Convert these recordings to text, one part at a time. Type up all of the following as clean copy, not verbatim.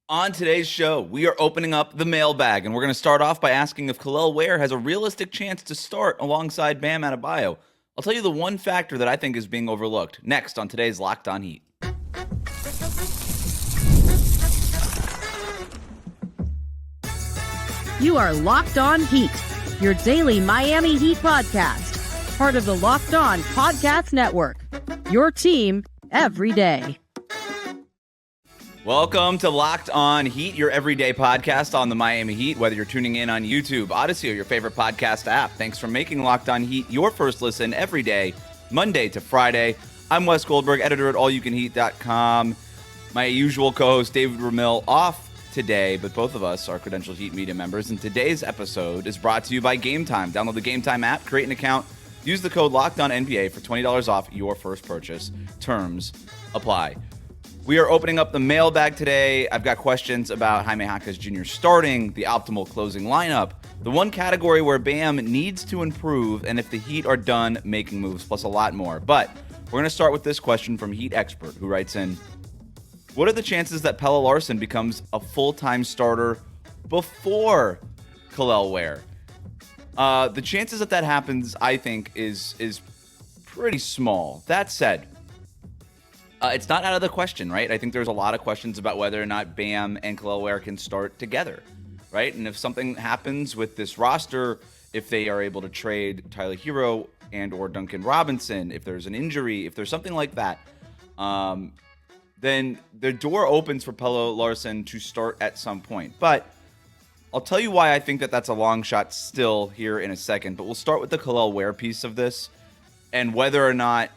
On today's show, we are opening up the mailbag, and we're going to start off by asking if Kel'el Ware has a realistic chance to start alongside Bam Adebayo. I'll tell you the one factor that I think is being overlooked next on today's Locked On Heat. You are Locked On Heat, your daily Miami Heat podcast, part of the Locked On Podcast Network, your team every day. Welcome to Locked On Heat, your everyday podcast on the Miami Heat, whether you're tuning in on YouTube, Odyssey, or your favorite podcast app. Thanks for making Locked On Heat your first listen every day, Monday to Friday. I'm Wes Goldberg, editor at allyoucanheat.com. My usual co-host, David Ramil, off today, but both of us are credentialed Heat media members, and today's episode is brought to you by Game Time. Download the Game Time app, create an account, use the code LOCKEDONNBA for $20 off your first purchase. Terms apply. We are opening up the mailbag today. I've got questions about Jaime Jaquez Jr. starting, the optimal closing lineup, the one category where Bam needs to improve, and if the Heat are done making moves, plus a lot more. But we're going to start with this question from Heat Expert, who writes in, what are the chances that Pelle Larsson becomes a full-time starter before Kel'el Ware? The chances that happens, I think, is pretty small. That said, it's not out of the question, right? I think there's a lot of questions about whether or not Bam and Kel'el Ware can start together, right? And if something happens with this roster, if they are able to trade Tyler Hero and or Duncan Robinson, if there's an injury, if there's something like that, then the door opens for Pelle Larsson to start at some point. But I'll tell you why I think that that's a long shot still here in a second. But we'll start with the Kel'el Ware piece of this and whether or not,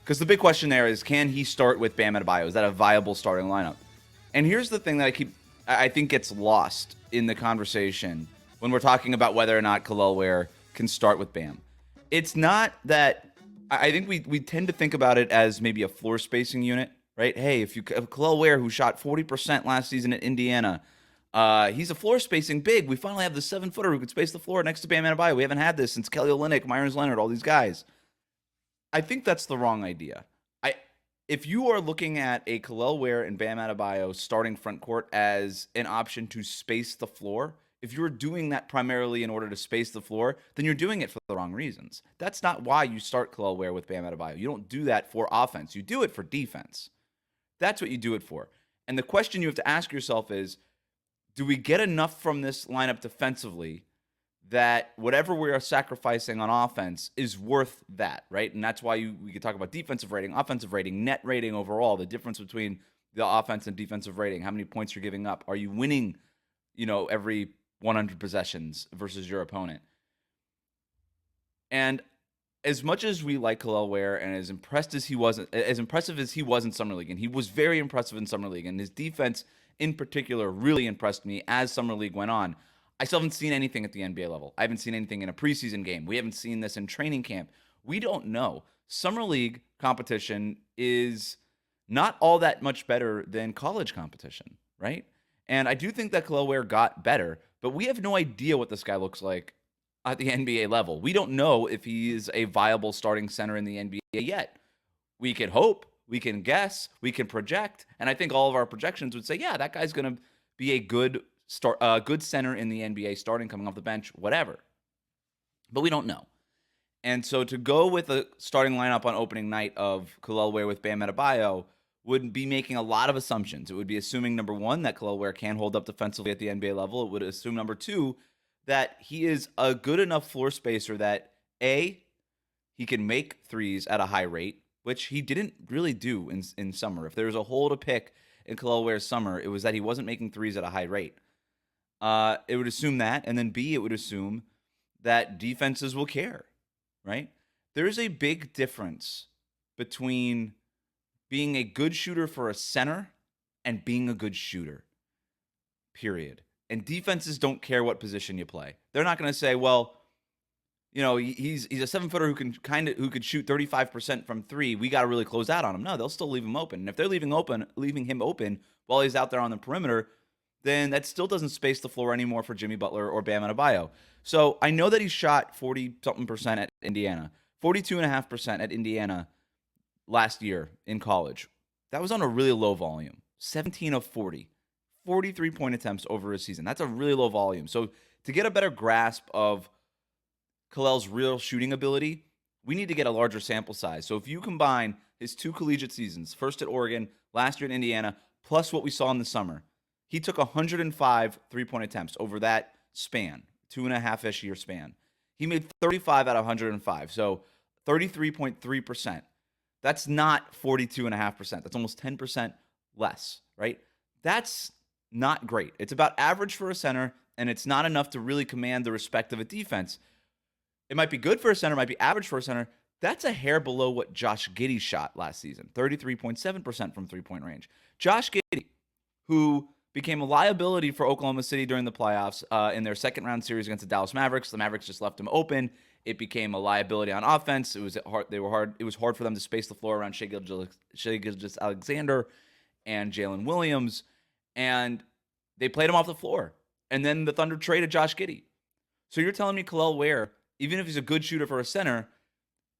because the big question there is, can he start with Bam Adebayo? Is that a viable starting lineup? And here's the thing that I think gets lost in the conversation when we're talking about whether or not Kel'el Ware can start with Bam. It's not that I think we tend to think about it as maybe a floor spacing unit, right? Hey, if Kel'el Ware, who shot 40% last season at Indiana, he's a floor spacing big. We finally have the 7-footer who could space the floor next to Bam Adebayo. We haven't had this since Kelly Olynyk, Myers Leonard, all these guys. I think that's the wrong idea. If you are looking at a Kel'el Ware and Bam Adebayo starting front court as an option to space the floor, if you're doing that primarily in order to space the floor, then you're doing it for the wrong reasons. That's not why you start Kel'el Ware with Bam Adebayo. You don't do that for offense. You do it for defense. That's what you do it for. And the question you have to ask yourself is, do we get enough from this lineup defensively that whatever we are sacrificing on offense is worth that, right? And that's why we could talk about defensive rating, offensive rating, net rating overall, the difference between the offense and defensive rating, how many points you're giving up. Are you winning, every 100 possessions versus your opponent? And as much as we like Kel'el Ware and as impressive as he was in Summer League, and he was very impressive in Summer League, and his defense in particular really impressed me as Summer League went on, I still haven't seen anything at the NBA level. I haven't seen anything in a preseason game. We haven't seen this in training camp. We don't know. Summer League competition is not all that much better than college competition, right? And I do think that Kel'el Ware got better, but we have no idea what this guy looks like at the NBA level. We don't know if he is a viable starting center in the NBA yet. We can hope, we can guess, we can project, and I think all of our projections would say, yeah, that guy's going to be a good center in the NBA, starting, coming off the bench, whatever. But we don't know. And so to go with a starting lineup on opening night of Kel'el Ware with Bam Adebayo would be making a lot of assumptions. It would be assuming, number one, that Kel'el Ware can hold up defensively at the NBA level. It would assume, number two, that he is a good enough floor spacer that, A, he can make threes at a high rate, which he didn't really do in summer. If there was a hole to pick in Kel'el Ware's summer, it was that he wasn't making threes at a high rate. It would assume that, and then B, it would assume that defenses will care, right? There is a big difference between being a good shooter for a center and being a good shooter, period. And defenses don't care what position you play. They're not going to say, well, he's a 7-footer who could shoot 35% from three. We got to really close out on him. No, they'll still leave him open. And if they're leaving him open while he's out there on the perimeter, then that still doesn't space the floor anymore for Jimmy Butler or Bam Adebayo. So I know that he shot 40-something% at Indiana, 42.5% at Indiana last year in college. That was on a really low volume, 17 of 40, 43-point attempts over a season. That's a really low volume. So to get a better grasp of Kel'el's real shooting ability, we need to get a larger sample size. So if you combine his 2 collegiate seasons, first at Oregon, last year in Indiana, plus what we saw in the summer, he took 105 three-point attempts over that span, 2.5-ish year span. He made 35 out of 105, so 33.3%. That's not 42.5%. That's almost 10% less, right? That's not great. It's about average for a center, and it's not enough to really command the respect of a defense. It might be good for a center, might be average for a center. That's a hair below what Josh Giddey shot last season, 33.7% from three-point range. Josh Giddey, who became a liability for Oklahoma City during the playoffs in their second-round series against the Dallas Mavericks. The Mavericks just left him open. It became a liability on offense. It was hard for them to space the floor around Shai Gilgeous-Alexander and Jalen Williams, and they played him off the floor. And then the Thunder traded Josh Giddey. So you're telling me Kel'el Ware, even if he's a good shooter for a center,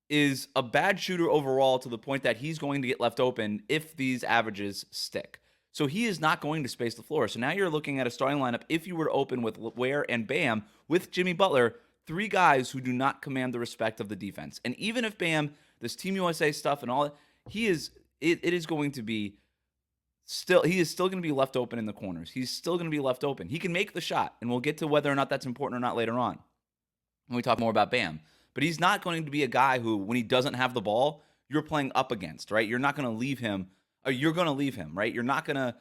is a bad shooter overall to the point that he's going to get left open if these averages stick. So he is not going to space the floor. So now you're looking at a starting lineup, if you were to open with Ware and Bam, with Jimmy Butler, 3 guys who do not command the respect of the defense. And even if Bam, this Team USA stuff and all that, he is going to be he is still going to be left open in the corners. He's still going to be left open. He can make the shot, and we'll get to whether or not that's important or not later on when we talk more about Bam. But he's not going to be a guy who, when he doesn't have the ball, you're playing up against, right? You're not going to leave him. Or you're going to leave him, right? You're not going to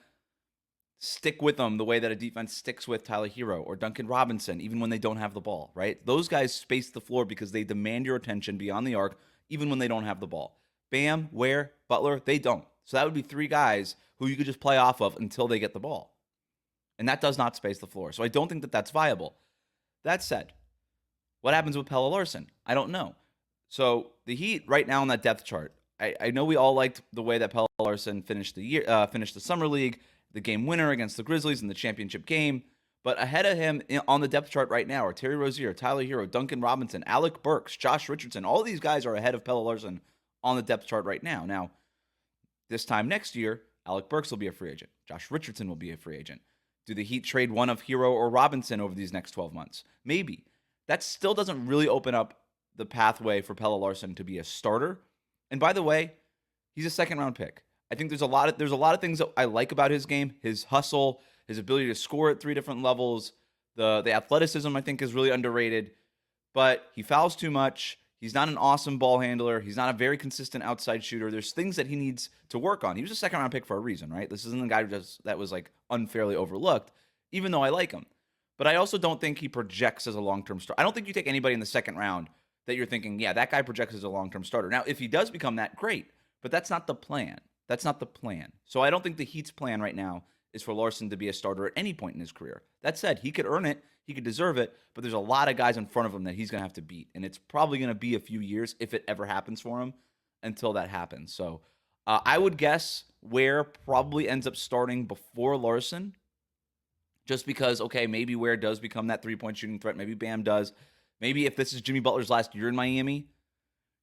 stick with them the way that a defense sticks with Tyler Hero or Duncan Robinson, even when they don't have the ball, right? Those guys space the floor because they demand your attention beyond the arc, even when they don't have the ball. Bam, Ware, Butler, they don't. So that would be 3 guys who you could just play off of until they get the ball. And that does not space the floor. So I don't think that that's viable. That said, what happens with Pelle Larsson? I don't know. So the Heat right now on that depth chart, I know we all liked the way that Pelle Larsson finished the summer league, the game winner against the Grizzlies in the championship game. But ahead of him on the depth chart right now are Terry Rozier, Tyler Hero, Duncan Robinson, Alec Burks, Josh Richardson. All these guys are ahead of Pelle Larsson on the depth chart right now. Now, this time next year, Alec Burks will be a free agent. Josh Richardson will be a free agent. Do the Heat trade one of Hero or Robinson over these next 12 months? Maybe. That still doesn't really open up the pathway for Pelle Larsson to be a starter. And by the way, he's a second-round pick. I think there's a lot of things that I like about his game. His hustle, his ability to score at 3 different levels, the athleticism I think is really underrated. But he fouls too much. He's not an awesome ball handler. He's not a very consistent outside shooter. There's things that he needs to work on. He was a second-round pick for a reason, right? This isn't a guy that was like unfairly overlooked, even though I like him. But I also don't think he projects as a long-term starter. I don't think you take anybody in the second round that you're thinking, yeah, that guy projects as a long-term starter. Now, if he does become that, great. But that's not the plan. That's not the plan. So I don't think the Heat's plan right now is for Larsson to be a starter at any point in his career. That said, he could earn it. He could deserve it. But there's a lot of guys in front of him that he's going to have to beat. And it's probably going to be a few years, if it ever happens for him, until that happens. So I would guess Ware probably ends up starting before Larsson. Just because, okay, maybe Ware does become that three-point shooting threat. Maybe Bam does. Maybe if this is Jimmy Butler's last year in Miami,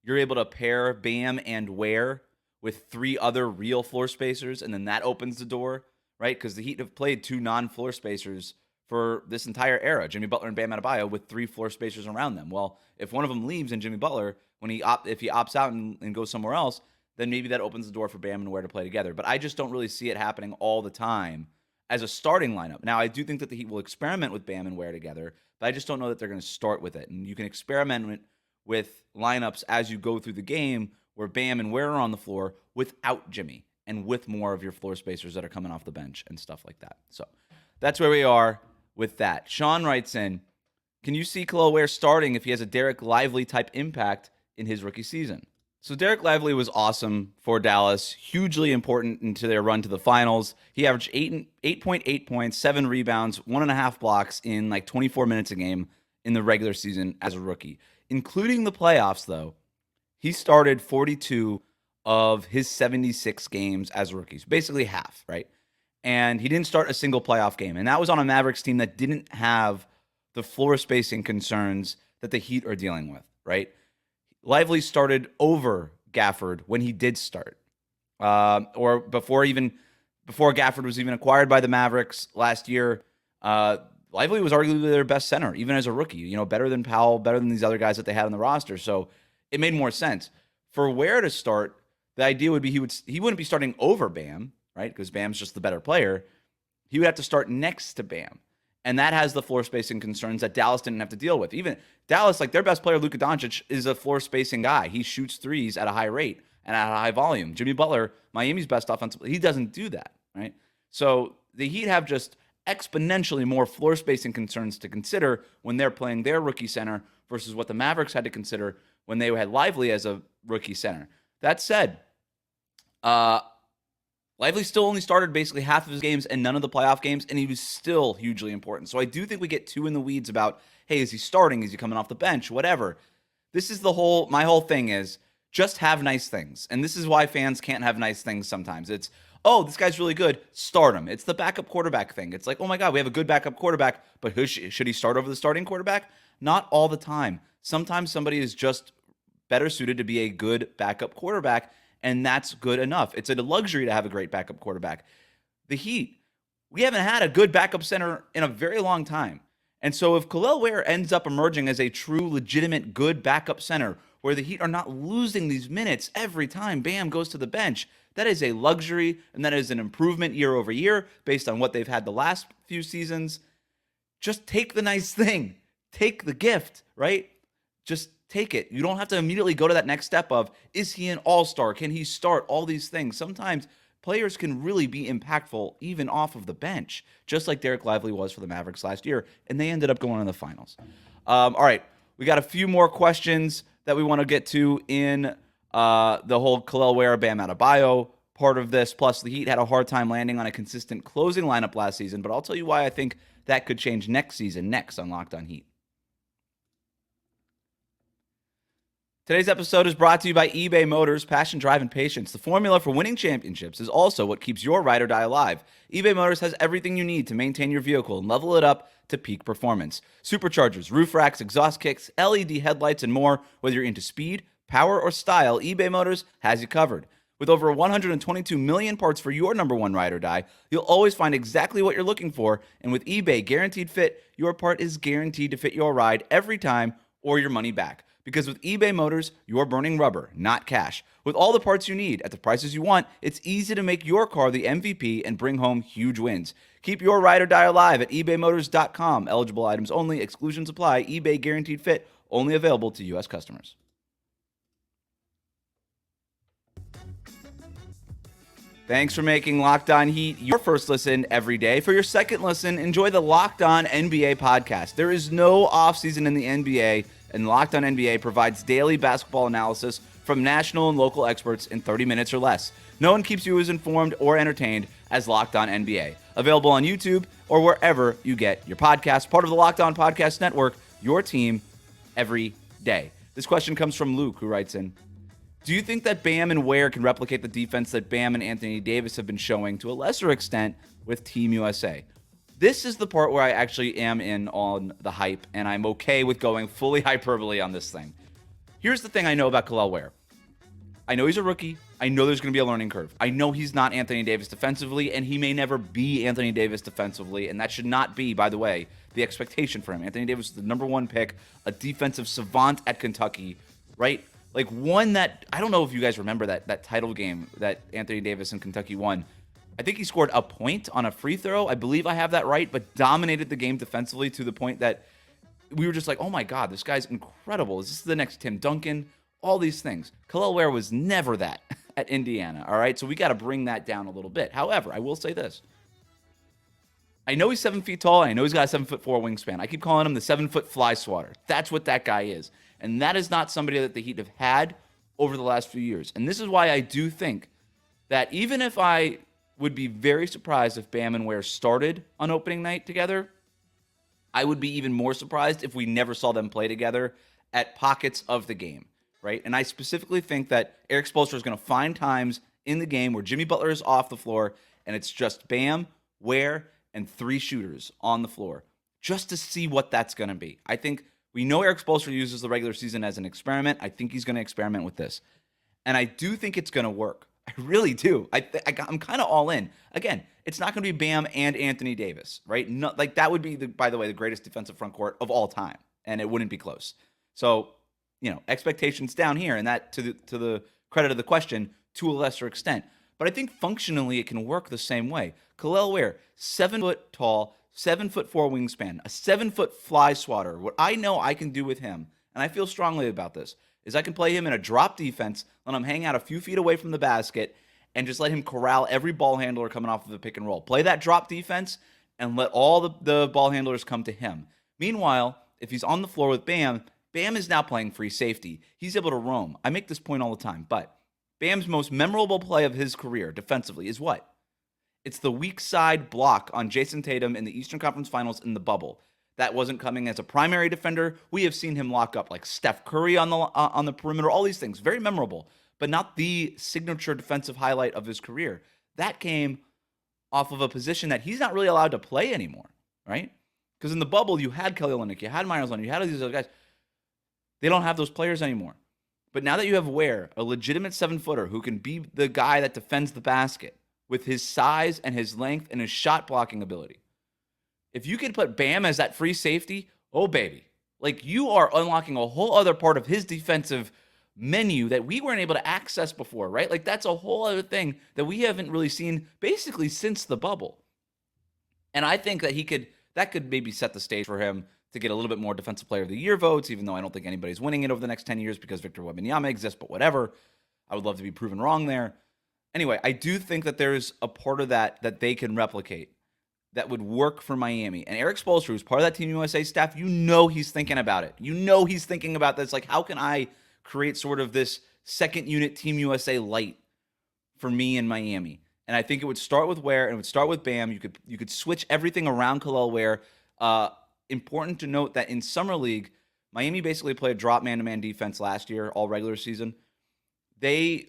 you're able to pair Bam and Ware with 3 other real floor spacers, and then that opens the door, right? Because the Heat have played 2 non-floor spacers for this entire era, Jimmy Butler and Bam Adebayo, with 3 floor spacers around them. Well, if one of them leaves and Jimmy Butler, if he opts out and goes somewhere else, then maybe that opens the door for Bam and Ware to play together. But I just don't really see it happening all the time as a starting lineup. Now, I do think that the Heat will experiment with Bam and Ware together, but I just don't know that they're going to start with it. And you can experiment with lineups as you go through the game where Bam and Ware are on the floor without Jimmy and with more of your floor spacers that are coming off the bench and stuff like that. So that's where we are with that. Sean writes in, can you see Kel'el Ware starting if he has a Derek Lively type impact in his rookie season? So Derek Lively was awesome for Dallas, hugely important into their run to the finals. He averaged 8.8 points, 7 rebounds, 1.5 blocks in like 24 minutes a game in the regular season as a rookie. Including the playoffs, though, he started 42 of his 76 games as rookies, basically half, right? And he didn't start a single playoff game. And that was on a Mavericks team that didn't have the floor spacing concerns that the Heat are dealing with, right? Lively started over Gafford when he did start, or before even before Gafford was even acquired by the Mavericks last year, Lively was arguably their best center, even as a rookie. Better than Powell, better than these other guys that they had on the roster. So it made more sense for Ware to start. The idea would be he wouldn't be starting over Bam, right? Because Bam's just the better player. He would have to start next to Bam. And that has the floor spacing concerns that Dallas didn't have to deal with. Even Dallas, like their best player, Luka Doncic, is a floor spacing guy. He shoots threes at a high rate and at a high volume. Jimmy Butler, Miami's best offensive, he doesn't do that, right? So the Heat have just exponentially more floor spacing concerns to consider when they're playing their rookie center versus what the Mavericks had to consider when they had Lively as a rookie center. That said, Lively still only started basically half of his games and none of the playoff games, and he was still hugely important. So I do think we get too in the weeds about, hey, is he starting? Is he coming off the bench? Whatever. This is my whole thing is just have nice things. And this is why fans can't have nice things sometimes. It's, oh, this guy's really good, start him. It's the backup quarterback thing. It's like, oh my God, we have a good backup quarterback, but should he start over the starting quarterback? Not all the time. Sometimes somebody is just better suited to be a good backup quarterback, and that's good enough. It's a luxury to have a great backup quarterback. The Heat, we haven't had a good backup center in a very long time. And so if Kel'el Ware ends up emerging as a true, legitimate, good backup center, where the Heat are not losing these minutes every time Bam goes to the bench, that is a luxury, and that is an improvement year over year based on what they've had the last few seasons. Just take the nice thing. Take the gift, right? Just take it. You don't have to immediately go to that next step of, is he an all-star? Can he start? All these things. Sometimes players can really be impactful even off of the bench, just like Derek Lively was for the Mavericks last year, and they ended up going to the finals. All right, we got a few more questions that we want to get to in the whole Kel'el Ware, Bam Adebayo part of this. Plus, the Heat had a hard time landing on a consistent closing lineup last season, but I'll tell you why I think that could change next season, next on Locked On Heat. Today's episode is brought to you by eBay Motors. Passion, drive, and patience. The formula for winning championships is also what keeps your ride or die alive. eBay Motors has everything you need to maintain your vehicle and level it up to peak performance. Superchargers, roof racks, exhaust kicks, LED headlights, and more. Whether you're into speed, power, or style, eBay Motors has you covered. With over 122 million parts for your number one ride or die, you'll always find exactly what you're looking for. And with eBay Guaranteed Fit, your part is guaranteed to fit your ride every time or your money back. Because with eBay Motors, you're burning rubber, not cash. With all the parts you need at the prices you want, it's easy to make your car the MVP and bring home huge wins. Keep your ride or die alive at ebaymotors.com. Eligible items only. Exclusions apply. eBay Guaranteed Fit. Only available to U.S. customers. Thanks for making Locked On Heat your first listen every day. For your second listen, enjoy the Locked On NBA podcast. There is no offseason in the NBA, and Locked On NBA provides daily basketball analysis from national and local experts in 30 minutes or less. No one keeps you as informed or entertained as Locked On NBA. Available on YouTube or wherever you get your podcasts. Part of the Locked On Podcast Network, your team every day. This question comes from Luke, who writes in, do you think that Bam and Ware can replicate the defense that Bam and Anthony Davis have been showing to a lesser extent with Team USA? This is the part where I actually am in on the hype, and I'm okay with going fully hyperbole on this thing. Here's the thing I know about Kel'el Ware. I know he's a rookie. I know there's going to be a learning curve. I know he's not Anthony Davis defensively, and he may never be Anthony Davis defensively, and that should not be, by the way, the expectation for him. Anthony Davis is the number one pick, a defensive savant at Kentucky, right? Like one that, I don't know if you guys remember that title game that Anthony Davis and Kentucky won. I think he scored a point on a free throw. I believe I have that right, but dominated the game defensively to the point that we were just like, oh my God, this guy's incredible. Is this the next Tim Duncan? All these things. Kel'el Ware was never that at Indiana, all right? So we got to bring that down a little bit. However, I will say this. I know he's 7 feet tall. And I know he's got a 7'4" wingspan. I keep calling him the 7-foot fly swatter. That's what that guy is. And that is not somebody that the Heat have had over the last few years. And this is why I do think that even if I would be very surprised if Bam and Ware started on opening night together, I would be even more surprised if we never saw them play together at pockets of the game, right? And I specifically think that Eric Spoelstra is going to find times in the game where Jimmy Butler is off the floor and it's just Bam, Ware, and 3 shooters on the floor just to see what that's going to be. I think we know Eric Spoelstra uses the regular season as an experiment. I think he's going to experiment with this. And I do think it's going to work. I really do. I'm kind of all in. Again, it's not going to be Bam and Anthony Davis, right? No, like that would be, by the way, the greatest defensive front court of all time, and it wouldn't be close. So, expectations down here, and that to the credit of the question, to a lesser extent. But I think functionally it can work the same way. Kel'el Ware, 7 foot tall, 7'4" wingspan, a 7-foot fly swatter. What I know I can do with him, and I feel strongly about this, is I can play him in a drop defense, let him hang out a few feet away from the basket, and just let him corral every ball handler coming off of the pick and roll. Play that drop defense and let all the ball handlers come to him. Meanwhile, if he's on the floor with Bam, Bam is now playing free safety. He's able to roam. I make this point all the time, but Bam's most memorable play of his career defensively is what? It's the weak side block on Jason Tatum in the Eastern Conference Finals in the bubble. That wasn't coming as a primary defender. We have seen him lock up like Steph Curry on the perimeter, all these things. Very memorable, but not the signature defensive highlight of his career. That came off of a position that he's not really allowed to play anymore, right? Because in the bubble, you had Kelly Olynyk, you had Myers Leonard, you had all these other guys. They don't have those players anymore. But now that you have Ware, a legitimate 7-footer who can be the guy that defends the basket with his size and his length and his shot blocking ability, if you can put Bam as that free safety, oh baby, like you are unlocking a whole other part of his defensive menu that we weren't able to access before, right? Like that's a whole other thing that we haven't really seen basically since the bubble. And I think that that could maybe set the stage for him to get a little bit more Defensive Player of the Year votes, even though I don't think anybody's winning it over the next 10 years because Victor Wembanyama exists, but whatever. I would love to be proven wrong there. Anyway, I do think that there's a part of that they can replicate that would work for Miami. And Eric Spoelstra, who's part of that Team USA staff, he's thinking about it. He's thinking about this. Like, how can I create sort of this second unit Team USA light for me in Miami? And I think it would start with Ware and it would start with Bam. You could switch everything around Kel'el Ware. Important to note that in Summer League, Miami basically played drop man-to-man defense last year, all regular season. They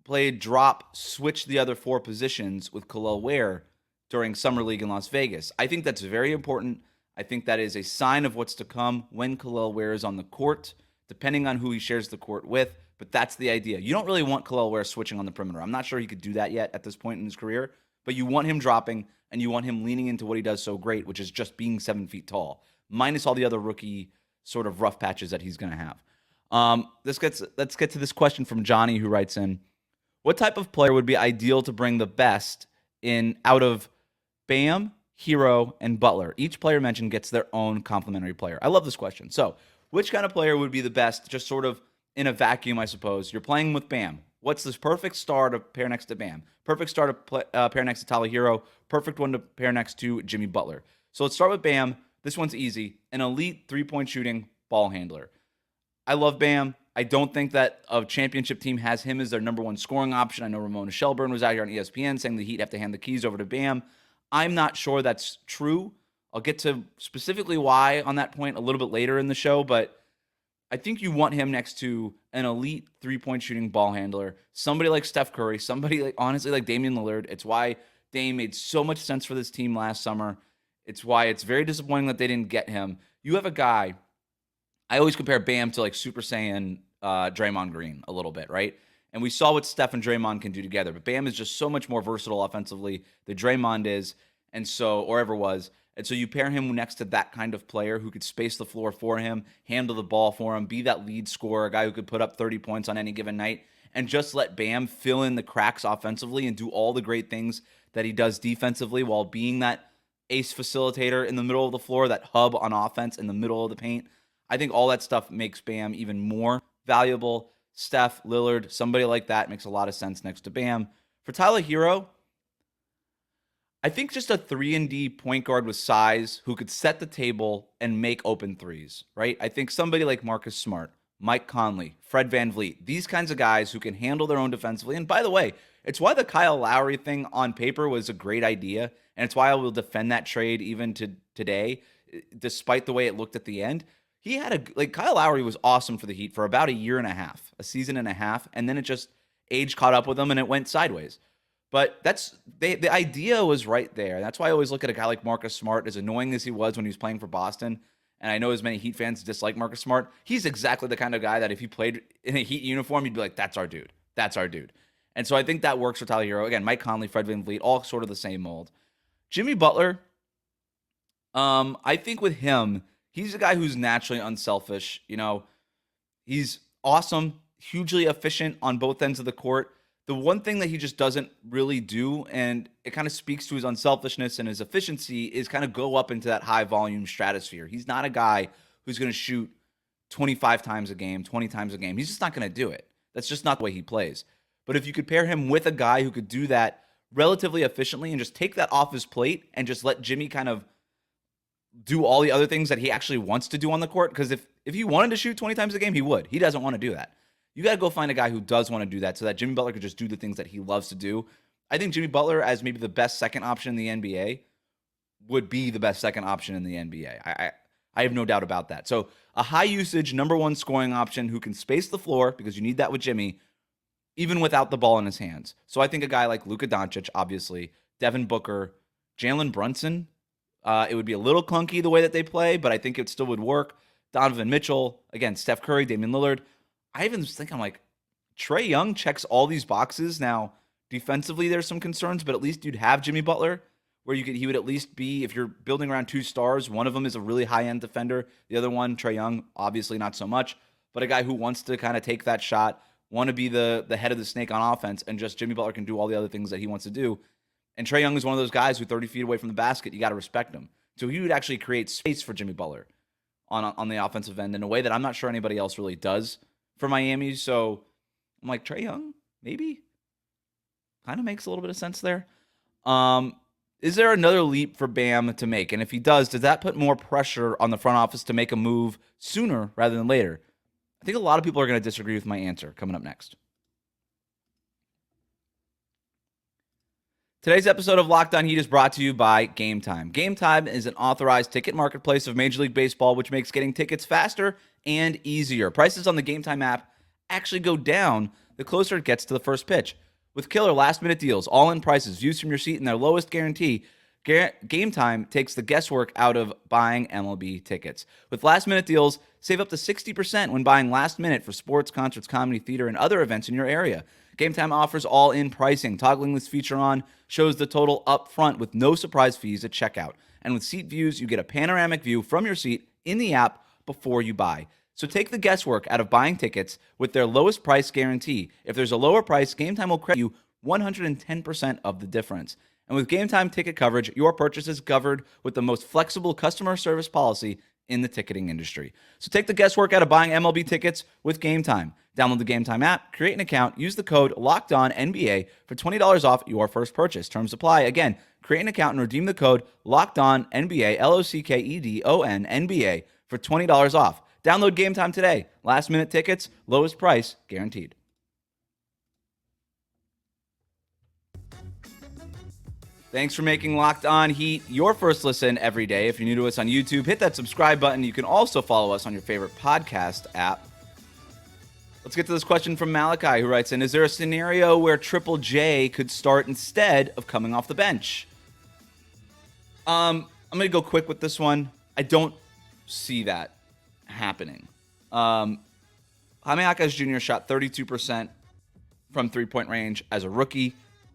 played drop, switch the other 4 positions with Kel'el Ware during Summer League in Las Vegas. I think that's very important. I think that is a sign of what's to come when Kel'el Ware is on the court, depending on who he shares the court with. But that's the idea. You don't really want Kel'el Ware switching on the perimeter. I'm not sure he could do that yet at this point in his career, but you want him dropping and you want him leaning into what he does so great, which is just being 7 feet tall, minus all the other rookie sort of rough patches that he's going to have. Let's get to this question from Johnny, who writes in, what type of player would be ideal to bring the best out of Bam, Hero, and Butler? Each player mentioned gets their own complimentary player. I love this question. So which kind of player would be the best, just sort of in a vacuum, I suppose? You're playing with Bam. What's this perfect star to pair next to Bam? Perfect star to pair next to Tyler Hero. Perfect one to pair next to Jimmy Butler. So let's start with Bam. This one's easy. An elite three-point shooting ball handler. I love Bam. I don't think that a championship team has him as their number one scoring option. I know Ramona Shelburne was out here on ESPN saying the Heat have to hand the keys over to Bam. I'm not sure that's true. I'll get to specifically why on that point a little bit later in the show, but I think you want him next to an elite three-point shooting ball handler, somebody like Steph Curry, somebody honestly like Damian Lillard. It's why Dame made so much sense for this team last summer. It's why it's very disappointing that they didn't get him. You have a guy, I always compare Bam to like Super Saiyan Draymond Green a little bit, right? And we saw what Steph and Draymond can do together, but Bam is just so much more versatile offensively than Draymond is, or ever was. And so you pair him next to that kind of player who could space the floor for him, handle the ball for him, be that lead scorer, a guy who could put up 30 points on any given night, and just let Bam fill in the cracks offensively and do all the great things that he does defensively while being that ace facilitator in the middle of the floor, that hub on offense in the middle of the paint. I think all that stuff makes Bam even more valuable. Steph, Lillard, somebody like that makes a lot of sense next to Bam. For Tyler Hero, I think just a 3-and-D point guard with size who could set the table and make open threes, right? I think somebody like Marcus Smart, Mike Conley, Fred VanVleet, these kinds of guys who can handle their own defensively. And by the way, it's why the Kyle Lowry thing on paper was a great idea, and it's why I will defend that trade even to today, despite the way it looked at the end. Kyle Lowry was awesome for the Heat for about a season and a half, and then it just age caught up with him and it went sideways. But the idea was right there. That's why I always look at a guy like Marcus Smart, as annoying as he was when he was playing for Boston. And I know as many Heat fans dislike Marcus Smart. He's exactly the kind of guy that if he played in a Heat uniform, you'd be like, that's our dude. That's our dude. And so I think that works for Tyler Hero. Again, Mike Conley, Fred VanVleet, all sort of the same mold. Jimmy Butler, I think with him, he's a guy who's naturally unselfish. He's awesome, hugely efficient on both ends of the court. The one thing that he just doesn't really do, and it kind of speaks to his unselfishness and his efficiency, is kind of go up into that high volume stratosphere. He's not a guy who's going to shoot 25 times a game, 20 times a game. He's just not going to do it. That's just not the way he plays. But if you could pair him with a guy who could do that relatively efficiently and just take that off his plate and just let Jimmy kind of do all the other things that he actually wants to do on the court, because if he wanted to shoot 20 times a game, he would. He doesn't want to do that. You got to go find a guy who does want to do that so that Jimmy Butler could just do the things that he loves to do. I think Jimmy Butler, as maybe the best second option in the NBA, would be the best second option in the NBA. I have no doubt about that. So a high usage, number one scoring option who can space the floor, because you need that with Jimmy, even without the ball in his hands. So I think a guy like Luka Doncic, obviously, Devin Booker, Jalen Brunson, it would be a little clunky the way that they play, but I think it still would work. Donovan Mitchell, again, Steph Curry, Damian Lillard. I even think I'm like, Trae Young checks all these boxes. Now, defensively, there's some concerns, but at least you'd have Jimmy Butler, where he would at least be, if you're building around two stars, one of them is a really high-end defender. The other one, Trae Young, obviously not so much, but a guy who wants to kind of take that shot, want to be the head of the snake on offense, and just Jimmy Butler can do all the other things that he wants to do. And Trae Young is one of those guys who 30 feet away from the basket, you got to respect him. So he would actually create space for Jimmy Butler on the offensive end in a way that I'm not sure anybody else really does for Miami. So I'm like, Trae Young, maybe? Kind of makes a little bit of sense there. Is there another leap for Bam to make? And if he does that put more pressure on the front office to make a move sooner rather than later? I think a lot of people are going to disagree with my answer coming up next. Today's episode of Locked On Heat is brought to you by Game Time. Game Time is an authorized ticket marketplace of Major League Baseball, which makes getting tickets faster and easier. Prices on the Game Time app actually go down the closer it gets to the first pitch. With killer last-minute deals, all-in prices, views from your seat, and their lowest guarantee, Game Time takes the guesswork out of buying MLB tickets. With last-minute deals, save up to 60% when buying last minute for sports, concerts, comedy, theater, and other events in your area. Game Time offers all-in pricing. Toggling this feature on shows the total up front with no surprise fees at checkout. And with seat views, you get a panoramic view from your seat in the app before you buy. So take the guesswork out of buying tickets with their lowest price guarantee. If there's a lower price, Game Time will credit you 110% of the difference. And with Game Time ticket coverage, your purchase is covered with the most flexible customer service policy in the ticketing industry. So take the guesswork out of buying MLB tickets with Game Time. Download the Game Time app, create an account, use the code LOCKEDONNBA for $20 off your first purchase. Terms apply. Again, create an account and redeem the code LOCKEDONNBA, LOCKEDONNBA for $20 off. Download Game Time today. Last minute tickets, lowest price guaranteed. Thanks for making Locked On Heat your first listen every day. If you're new to us on YouTube, hit that subscribe button. You can also follow us on your favorite podcast app. Let's get to this question from Malachi, who writes in, is there a scenario where Triple J could start instead of coming off the bench? I'm going to go quick with this one. I don't see that happening. Jaime Jaquez Jr. shot 32% from three-point range as a rookie.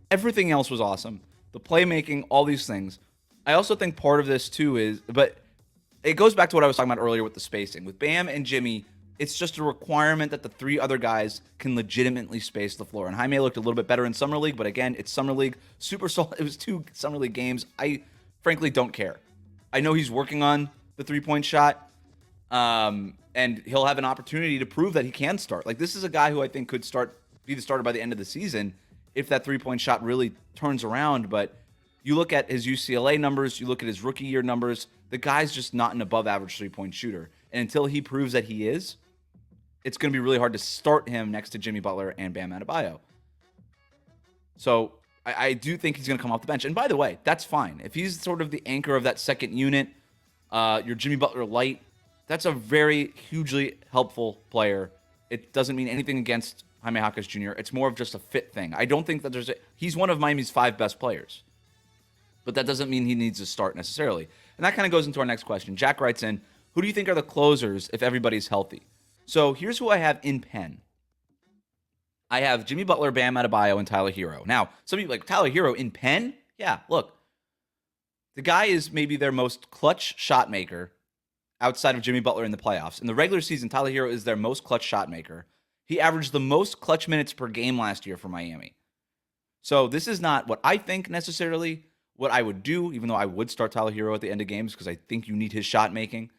Everything else was awesome. The playmaking, all these things. I also think part of this too is, but it goes back to what I was talking about earlier with the spacing. With Bam and Jimmy, it's just a requirement that the three other guys can legitimately space the floor. And Jaime looked a little bit better in Summer League, but again, it's Summer League. Super solid. It was 2 Summer League games. I frankly don't care. I know he's working on the three-point shot, and he'll have an opportunity to prove that he can start. Like, this is a guy who I think could be the starter by the end of the season if that three-point shot really turns around. But you look at his UCLA numbers, you look at his rookie year numbers, the guy's just not an above-average three-point shooter. And until he proves that he is, it's going to be really hard to start him next to Jimmy Butler and Bam Adebayo. So I do think he's going to come off the bench. And by the way, that's fine. If he's sort of the anchor of that second unit, your Jimmy Butler light, that's a very hugely helpful player. It doesn't mean anything against Jaime Jaquez Jr. It's more of just a fit thing. I don't think that he's one of Miami's 5 best players. But that doesn't mean he needs to start necessarily. And that kind of goes into our next question. Jack writes in, who do you think are the closers if everybody's healthy? So here's who I have in pen. I have Jimmy Butler, Bam Adebayo, and Tyler Hero. Now, some of you like Tyler Hero in Penn? Yeah, look. The guy is maybe their most clutch shot maker outside of Jimmy Butler in the playoffs. In the regular season, Tyler Hero is their most clutch shot maker. He averaged the most clutch minutes per game last year for Miami. So this is not what I think necessarily what I would do, even though I would start Tyler Hero at the end of games because I think you need his shot making.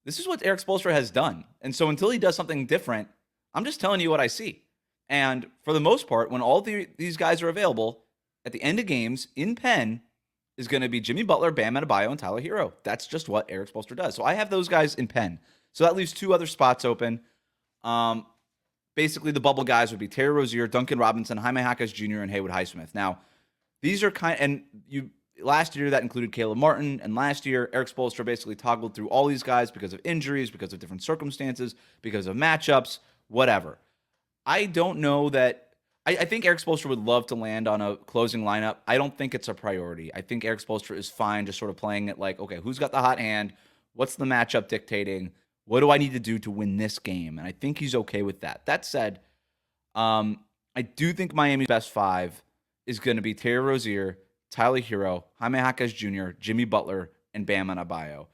This is what Erik Spoelstra has done. And so until he does something different, I'm just telling you what I see. And for the most part, when all these guys are available, at the end of games in Penn is going to be Jimmy Butler, Bam Adebayo, and Tyler Hero. That's just what Erik Spoelstra does. So I have those guys in Penn. So that leaves 2 other spots open. Basically, the bubble guys would be Terry Rozier, Duncan Robinson, Jaime Jaquez Jr., and Haywood Highsmith. Now, these are last year that included Caleb Martin, and last year Erik Spoelstra basically toggled through all these guys because of injuries, because of different circumstances, because of matchups, whatever. I don't know that. I think Erik Spoelstra would love to land on a closing lineup. I don't think it's a priority. I think Erik Spoelstra is fine just sort of playing it like, okay, who's got the hot hand? What's the matchup dictating? What do I need to do to win this game? And I think he's okay with that. That said, I do think Miami's best 5 is going to be Terry Rozier, Tyler Hero, Jaime Jaquez Jr., Jimmy Butler, and Bam Adebayo.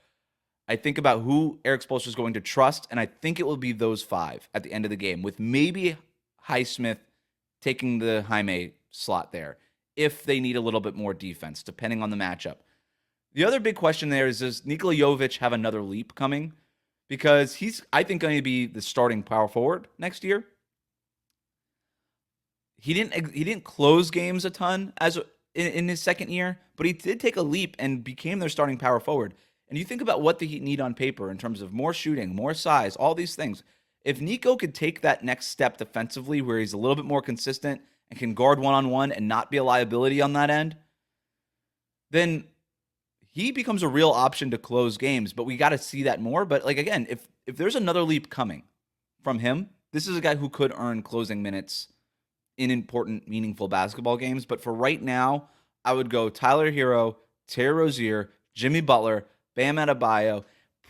I think about who Erik Spoelstra is going to trust, and I think it will be those 5 at the end of the game, with maybe Highsmith taking the Jaime slot there if they need a little bit more defense, depending on the matchup. The other big question there is, does Nikola Jovic have another leap coming? Because he's, I think, going to be the starting power forward next year. He didn't close games a ton in his second year, but he did take a leap and became their starting power forward. And you think about what the Heat need on paper in terms of more shooting, more size, all these things. If Nico could take that next step defensively where he's a little bit more consistent and can guard one-on-one and not be a liability on that end, then he becomes a real option to close games. But we got to see that more. But like again, if there's another leap coming from him, this is a guy who could earn closing minutes in important, meaningful basketball games. But for right now, I would go Tyler Hero, Terry Rozier, Jimmy Butler, Bam Adebayo,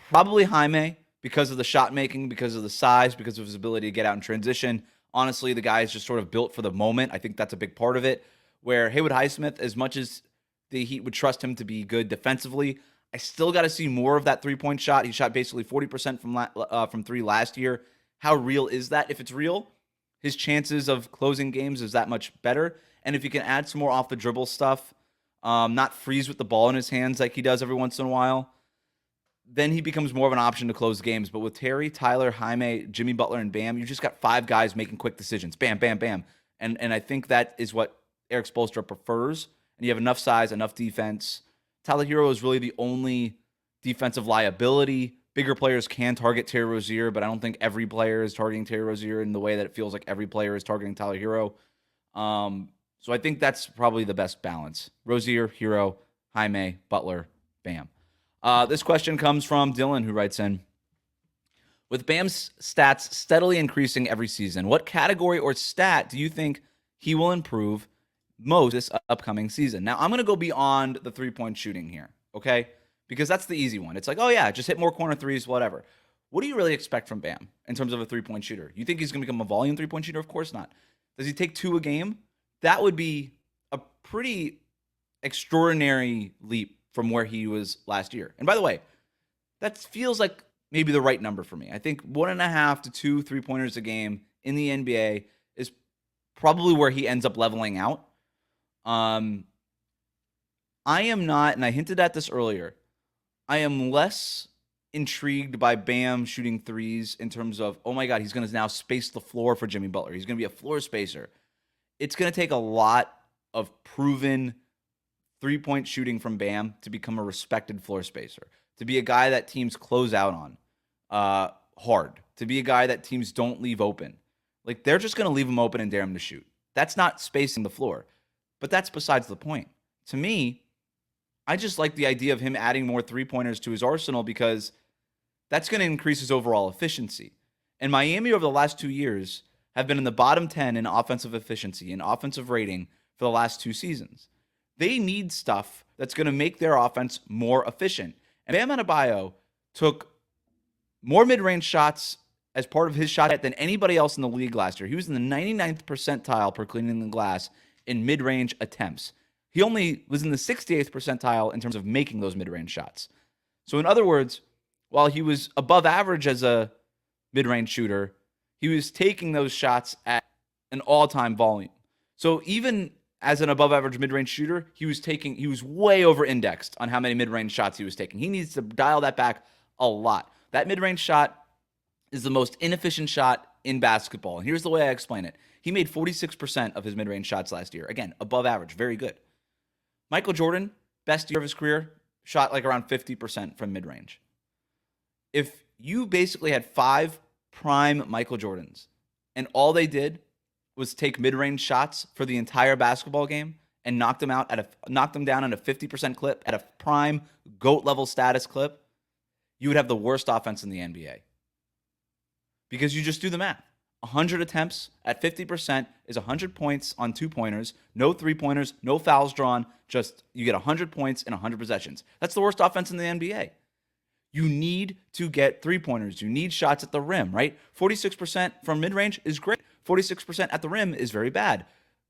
probably Jaime, because of the shot making, because of the size, because of his ability to get out in transition. Honestly, the guy is just sort of built for the moment. I think that's a big part of it. Where Haywood Highsmith, as much as the Heat would trust him to be good defensively, I still got to see more of that three-point shot. He shot basically 40% from 3 last year. How real is that? If it's real, his chances of closing games is that much better. And if you can add some more off-the-dribble stuff, not freeze with the ball in his hands like he does every once in a while, then he becomes more of an option to close games. But with Terry, Tyler, Jaime, Jimmy Butler, and Bam, you just got 5 guys making quick decisions. Bam, bam, bam. And I think that is what Erik Spoelstra prefers. And you have enough size, enough defense. Tyler Hero is really the only defensive liability. Bigger players can target Terry Rozier, but I don't think every player is targeting Terry Rozier in the way that it feels like every player is targeting Tyler Hero. So I think that's probably the best balance. Rozier, Hero, Jaime, Butler, Bam. This question comes from Dylan, who writes in, with Bam's stats steadily increasing every season, what category or stat do you think he will improve most this upcoming season? Now, I'm going to go beyond the three-point shooting here, okay? Because that's the easy one. It's like, oh, yeah, just hit more corner threes, whatever. What do you really expect from Bam in terms of a three-point shooter? You think he's going to become a volume three-point shooter? Of course not. Does he take 2 a game? That would be a pretty extraordinary leap from where he was last year. And by the way, that feels like maybe the right number for me. I think 1.5 to 2 3-pointers a game in the NBA is probably where he ends up leveling out. I am not, and I hinted at this earlier, I am less intrigued by Bam shooting threes in terms of, oh my God, he's going to now space the floor for Jimmy Butler. He's going to be a floor spacer. It's going to take a lot of proven three-point shooting from Bam to become a respected floor spacer, to be a guy that teams close out on hard, to be a guy that teams don't leave open. Like, they're just going to leave him open and dare him to shoot. That's not spacing the floor, but that's besides the point. To me, I just like the idea of him adding more three-pointers to his arsenal because that's going to increase his overall efficiency. And Miami over the last 2 years have been in the bottom 10 in offensive efficiency and offensive rating for the last 2 seasons. They need stuff that's going to make their offense more efficient. And Bam Adebayo took more mid-range shots as part of his shot than anybody else in the league last year. He was in the 99th percentile per cleaning the glass in mid-range attempts. He only was in the 68th percentile in terms of making those mid-range shots. So in other words, while he was above average as a mid-range shooter, he was taking those shots at an all-time volume. So even as an above-average mid-range shooter, he was way over-indexed on how many mid-range shots he was taking. He needs to dial that back a lot. That mid-range shot is the most inefficient shot in basketball. And here's the way I explain it. He made 46% of his mid-range shots last year. Again, above average, very good. Michael Jordan, best year of his career, shot like around 50% from mid-range. If you basically had 5 prime Michael Jordans and all they did was take mid-range shots for the entire basketball game and knock them down at a 50% clip, at a prime GOAT level status clip, you would have the worst offense in the NBA. Because you just do the math. 100 attempts at 50% is 100 points on 2-pointers, no 3-pointers, no fouls drawn, just you get 100 points in 100 possessions. That's the worst offense in the NBA. You need to get 3-pointers. You need shots at the rim, right? 46% from mid-range is great. 46% at the rim is very bad.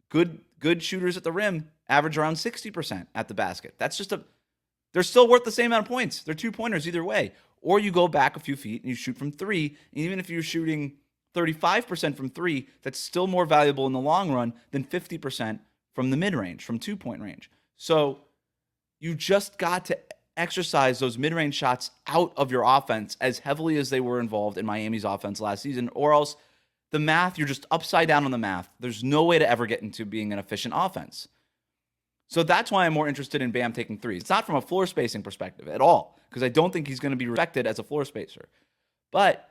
Good shooters at the rim average around 60% at the basket. They're still worth the same amount of points. They're 2-pointers either way. Or you go back a few feet and you shoot from 3. And even if you're shooting 35% from 3, that's still more valuable in the long run than 50% from the mid-range, from 2-point range. So you just got to exercise those mid-range shots out of your offense as heavily as they were involved in Miami's offense last season, or else the math, you're just upside down on the math. There's no way to ever get into being an efficient offense. So that's why I'm more interested in Bam taking threes. It's not from a floor spacing perspective at all, because I don't think he's going to be respected as a floor spacer. But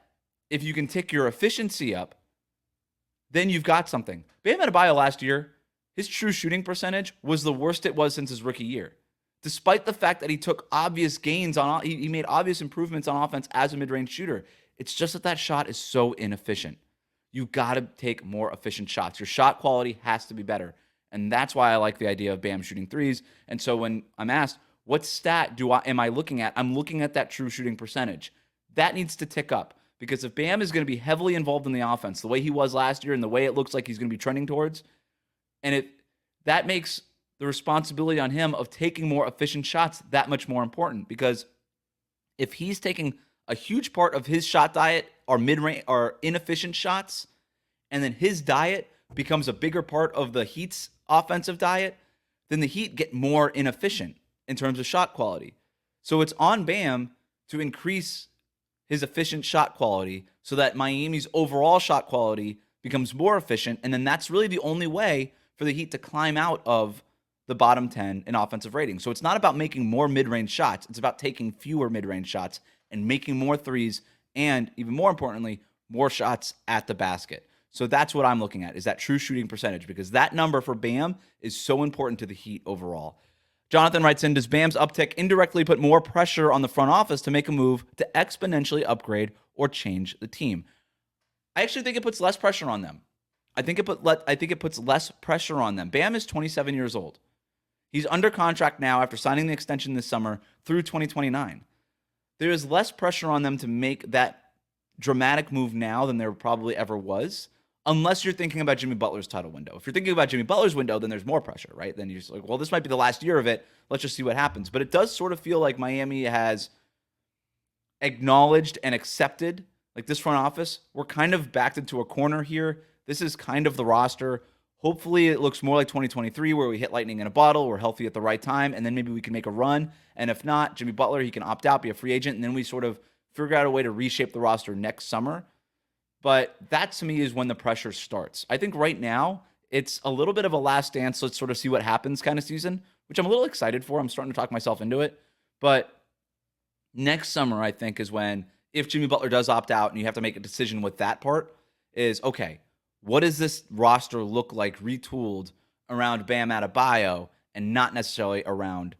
if you can tick your efficiency up, then you've got something. Bam Adebayo last year, his true shooting percentage was the worst it was since his rookie year. Despite the fact that he took obvious gains he made obvious improvements on offense as a mid-range shooter. It's just that shot is so inefficient. You got to take more efficient shots. Your shot quality has to be better. And that's why I like the idea of Bam shooting threes. And so when I'm asked, what stat am I looking at? I'm looking at that true shooting percentage. That needs to tick up. Because if Bam is going to be heavily involved in the offense, the way he was last year and the way it looks like he's going to be trending towards, and that makes the responsibility on him of taking more efficient shots that much more important. Because if he's taking a huge part of his shot diet are mid-range or inefficient shots, and then his diet becomes a bigger part of the Heat's offensive diet, then the Heat get more inefficient in terms of shot quality. So it's on Bam to increase his efficient shot quality so that Miami's overall shot quality becomes more efficient, and then that's really the only way for the Heat to climb out of the bottom 10 in offensive rating. So it's not about making more mid-range shots. It's about taking fewer mid-range shots and making more threes and, even more importantly, more shots at the basket. So that's what I'm looking at, is that true shooting percentage, because that number for Bam is so important to the Heat overall. Jonathan writes in, does Bam's uptick indirectly put more pressure on the front office to make a move to exponentially upgrade or change the team? I actually think it puts less pressure on them. I think it puts less pressure on them. Bam is 27 years old. He's under contract now after signing the extension this summer through 2029. There is less pressure on them to make that dramatic move now than there probably ever was, unless you're thinking about Jimmy Butler's title window. If you're thinking about Jimmy Butler's window, then there's more pressure, right? Then you're just like, well, this might be the last year of it. Let's just see what happens. But it does sort of feel like Miami has acknowledged and accepted, like this front office, we're kind of backed into a corner here. This is kind of the roster. Hopefully it looks more like 2023 where we hit lightning in a bottle, we're healthy at the right time, and then maybe we can make a run. And if not, Jimmy Butler, he can opt out, be a free agent, and then we sort of figure out a way to reshape the roster next summer. But that, to me, is when the pressure starts. I think right now, it's a little bit of a last dance, let's sort of see what happens kind of season, which I'm a little excited for. I'm starting to talk myself into it. But next summer, I think, is when, if Jimmy Butler does opt out and you have to make a decision with that part, is, okay, what does this roster look like retooled around Bam Adebayo and not necessarily around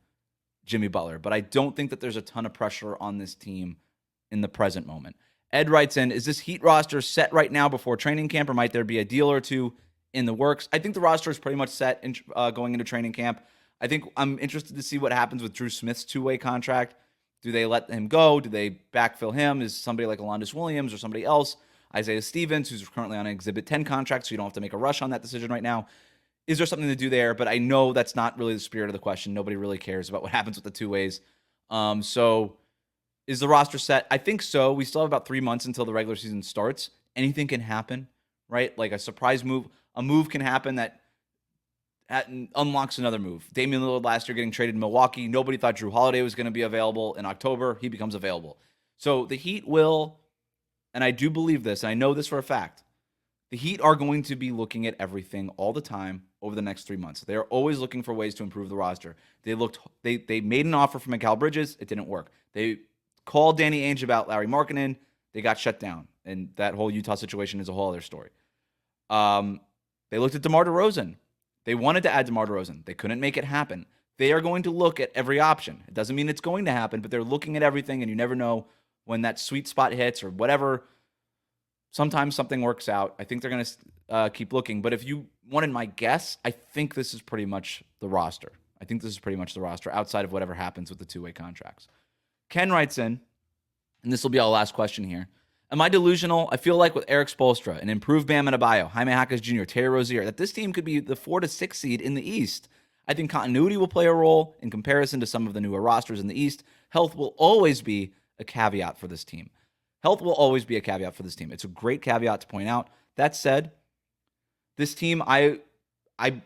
Jimmy Butler? But I don't think that there's a ton of pressure on this team in the present moment. Ed writes in, is this Heat roster set right now before training camp, or might there be a deal or two in the works? I think the roster is pretty much set going into training camp. I think I'm interested to see what happens with Drew Smith's two-way contract. Do they let him go? Do they backfill him? Is somebody like Alondas Williams or somebody else Isaiah Stevens, who's currently on an Exhibit 10 contract, so you don't have to make a rush on that decision right now. Is there something to do there? But I know that's not really the spirit of the question. Nobody really cares about what happens with the two-ways. So is the roster set? I think so. We still have about 3 months until the regular season starts. Anything can happen, right? Like a surprise move. A move can happen that unlocks another move. Damian Lillard last year getting traded in Milwaukee. Nobody thought Drew Holiday was going to be available in October. He becomes available. So the Heat will, and I do believe this, and I know this for a fact, the Heat are going to be looking at everything all the time over the next 3 months. They're always looking for ways to improve the roster. They made an offer for Mikal Bridges. It didn't work. They called Danny Ainge about Larry Markkinen. They got shut down. And that whole Utah situation is a whole other story. They looked at DeMar DeRozan. They wanted to add DeMar DeRozan. They couldn't make it happen. They are going to look at every option. It doesn't mean it's going to happen, but they're looking at everything, and you never know when that sweet spot hits or whatever. Sometimes something works out. I think they're going to keep looking. But if you wanted my guess, I think this is pretty much the roster. Outside of whatever happens with the two-way contracts. Ken writes in, and this will be our last question here. Am I delusional? I feel like with Eric Spoelstra, an improved Bam Adebayo, Jaime Jaquez Jr., Terry Rozier, that this team could be the 4 to 6 seed in the East. I think continuity will play a role in comparison to some of the newer rosters in the East. Health will always be a caveat for this team. It's a great caveat to point out. That said, this team,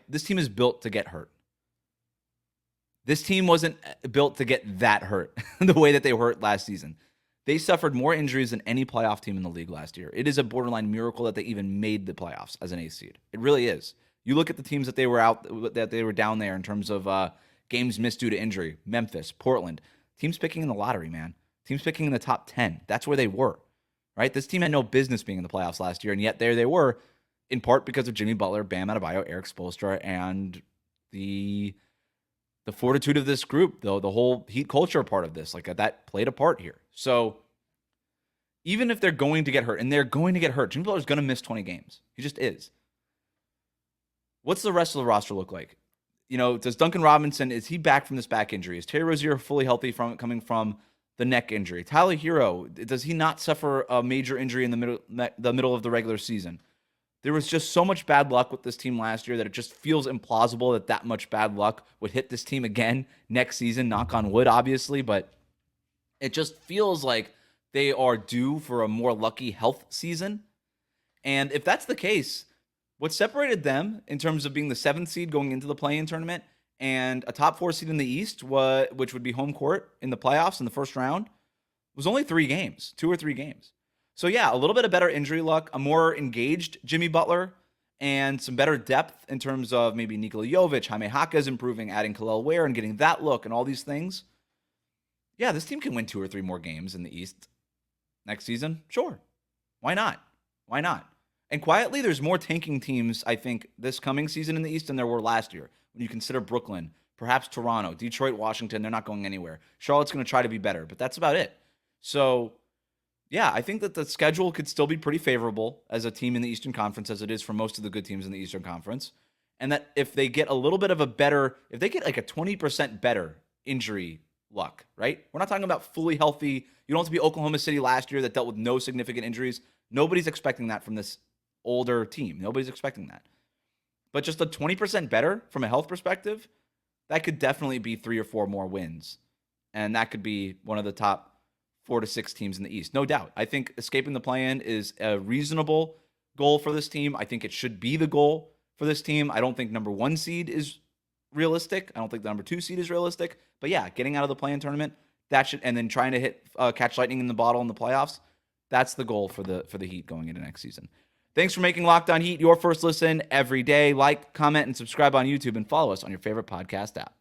this team is built to get hurt. This team wasn't built to get that hurt the way that they were hurt last season. They suffered more injuries than any playoff team in the league last year. It is a borderline miracle that they even made the playoffs as an A seed. It really is. You look at the teams that they were down there in terms of games missed due to injury. Memphis, Portland, teams picking in the lottery, man. Teams picking in the top 10. That's where they were, right? This team had no business being in the playoffs last year, and yet there they were, in part because of Jimmy Butler, Bam Adebayo, Eric Spoelstra, and the fortitude of this group, though, the whole Heat culture part of this, like that played a part here. So even if they're going to get hurt, and they're going to get hurt, Jimmy Butler's going to miss 20 games. He just is. What's the rest of the roster look like? You know, does Duncan Robinson, is he back from this back injury? Is Terry Rozier fully healthy coming from the neck injury? Tyler Hero, does he not suffer a major injury in the middle of the regular season? There was just so much bad luck with this team last year that it just feels implausible that much bad luck would hit this team again next season. Knock on wood, obviously, but it just feels like they are due for a more lucky health season. And if that's the case, what separated them in terms of being the 7th seed going into the play-in tournament and a top 4 seed in the East, which would be home court in the playoffs in the first round, was only 3 games, 2 or 3 games. So yeah, a little bit of better injury luck, a more engaged Jimmy Butler, and some better depth in terms of maybe Nikola Jovic, Jaime Jaquez improving, adding Kel'el Ware and getting that look and all these things. Yeah, this team can win 2 or 3 more games in the East next season. Sure. Why not? And quietly, there's more tanking teams, I think, this coming season in the East than there were last year. When you consider Brooklyn, perhaps Toronto, Detroit, Washington, they're not going anywhere. Charlotte's going to try to be better, but that's about it. So, yeah, I think that the schedule could still be pretty favorable as a team in the Eastern Conference, as it is for most of the good teams in the Eastern Conference. And that if they get a little bit of if they get like a 20% better injury luck, right? We're not talking about fully healthy. You don't have to be Oklahoma City last year that dealt with no significant injuries. Nobody's expecting that from this older team. Nobody's expecting that. But just a 20% better from a health perspective, that could definitely be 3 or 4 more wins. And that could be one of the top 4 to 6 teams in the East. No doubt. I think escaping the play-in is a reasonable goal for this team. I think it should be the goal for this team. I don't think number 1 seed is realistic. I don't think the number 2 seed is realistic. But yeah, getting out of the play-in tournament, and then trying to catch lightning in the bottle in the playoffs, that's the goal for the Heat going into next season. Thanks for making Locked On Heat your first listen every day. Like, comment, and subscribe on YouTube, and follow us on your favorite podcast app.